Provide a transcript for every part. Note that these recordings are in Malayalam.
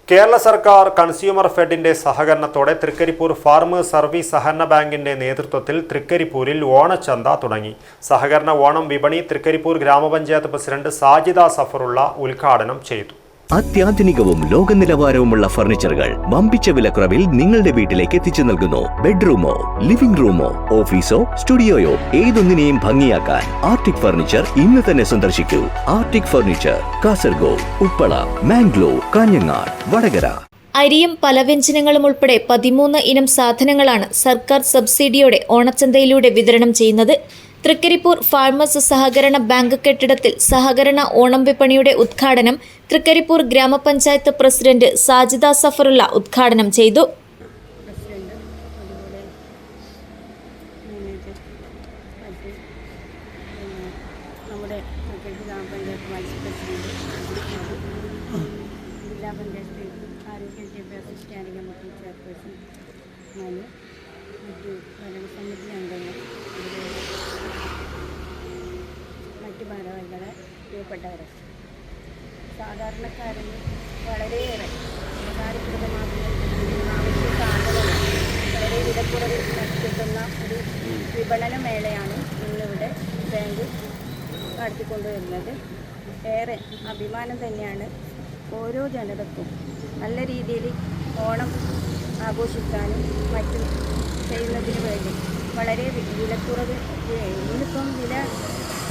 കേരള സർക്കാർ കൺസ്യൂമർ ഫെഡിന്റെ സഹകരണത്തോടെ തൃക്കരിപ്പൂർ ഫാർമേഴ്സ് സർവീസ് സഹകരണ ബാങ്കിന്റെ നേതൃത്വത്തിൽ തൃക്കരിപ്പൂരിൽ ഓണച്ചന്ത തുടങ്ങി. സഹകരണ ഓണം വിപണി തൃക്കരിപ്പൂർ ഗ്രാമപഞ്ചായത്ത് പ്രസിഡന്റ് സാജിദ സഫറുള്ള ഉദ്ഘാടനം ചെയ്തു. അത്യാധുനികവും ലോക നിലവാരവുമുള്ള ഫർണിച്ചറുകൾ വമ്പിച്ച വിലക്കുറവിൽ നിങ്ങളുടെ വീട്ടിലേക്ക് എത്തിച്ചു നൽകുന്നു. ബെഡ്റൂമോ, ലിവിംഗ് റൂമോ, ഓഫീസോ, സ്റ്റുഡിയോയോ ഏതൊന്നിനെയും ഭംഗിയാക്കാൻ ആർട്ടിക് ഫർണിച്ചർ ഇന്ന് തന്നെ സന്ദർശിക്കൂ. Arctic furniture, Kasaragod, Uppala, Mangalore, Kanhangad, Vadakara. അരിയും പലവ്യഞ്ജനങ്ങളും ഉൾപ്പെടെ 13 ഇനം സാധനങ്ങളാണ് സർക്കാർ സബ്സിഡിയോടെ ഓണച്ചന്തയിലൂടെ വിതരണം ചെയ്യുന്നത്. തൃക്കരിപ്പൂർ ഫാർമേഴ്സ് സഹകരണ ബാങ്ക് കെട്ടിടത്തിൽ സഹകരണ ഓണം വിപണിയുടെ ഉദ്ഘാടനം തൃക്കരിപ്പൂർ ഗ്രാമപഞ്ചായത്ത് പ്രസിഡന്റ് സാജിദ സഫറുള്ള ഉദ്ഘാടനം ചെയ്തു. ഭാരവാഹികളെ, പ്രിയപ്പെട്ടവരെ, സാധാരണക്കാരന് വളരെയേറെ ഉപകാരപ്രദമാകുന്ന ആവശ്യ സാധനങ്ങൾ വളരെ വിലക്കുറവിൽ കിട്ടുന്ന ഒരു വിപണന മേളയാണ് ഇന്നിവിടെ ബാങ്ക് നടത്തിക്കൊണ്ടുവരുന്നത്. ഏറെ അഭിമാനം തന്നെയാണ്. ഓരോ ജനതക്കും നല്ല രീതിയിൽ ഓണം ആഘോഷിക്കാനും മറ്റും ചെയ്യുന്നതിന് വേണ്ടി വളരെ വിലക്കുറവ്, ഇന്നിപ്പം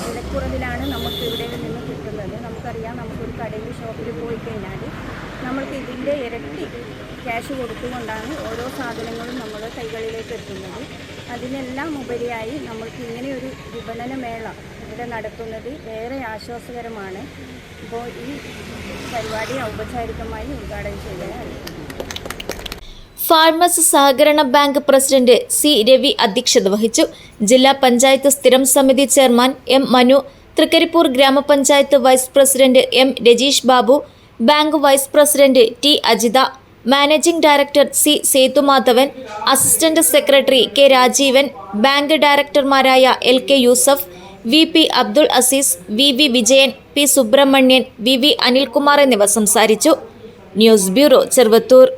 വിലക്കുറവിലാണ് നമുക്ക് ഇവിടെ നിന്ന് കിട്ടുന്നത്. നമുക്കറിയാം, നമുക്കൊരു കടയിൽ ഷോപ്പിൽ പോയി കഴിഞ്ഞാൽ നമ്മൾക്ക് ഇതിൻ്റെ ഇരട്ടി ക്യാഷ് കൊടുത്തുകൊണ്ടാണ് ഓരോ സാധനങ്ങളും നമ്മുടെ കൈകളിലേക്ക് എത്തുന്നത്. അതിനെല്ലാം ഉപരിയായി നമ്മൾക്ക് ഇങ്ങനെയൊരു വിപണന മേള ഇവിടെ നടത്തുന്നത് ഏറെ ആശ്വാസകരമാണ്. ഇപ്പോൾ ഈ പരിപാടി ഔപചാരികമായി ഉദ്ഘാടനം ചെയ്യാനാണ്. ഫാർമേഴ്സ് സഹകരണ ബാങ്ക് പ്രസിഡന്റ് സി രവി അധ്യക്ഷത വഹിച്ചു. ജില്ലാ പഞ്ചായത്ത് സ്ഥിരം സമിതി ചെയർമാൻ എം മനു, തൃക്കരിപ്പൂർ ഗ്രാമപഞ്ചായത്ത് vice president M Rajeesh Babu, bank vice president T Ajitha, managing director C Sethumadhavan, assistant secretary K Rajeevan, bank ഡയറക്ടർമാരായ L K Yusuf, V P Abdul Aziz, V V Vijayan, P Subramanian, V V Anilkumar എന്നിവർ സംസാരിച്ചു. News bureau, Cheruvathur.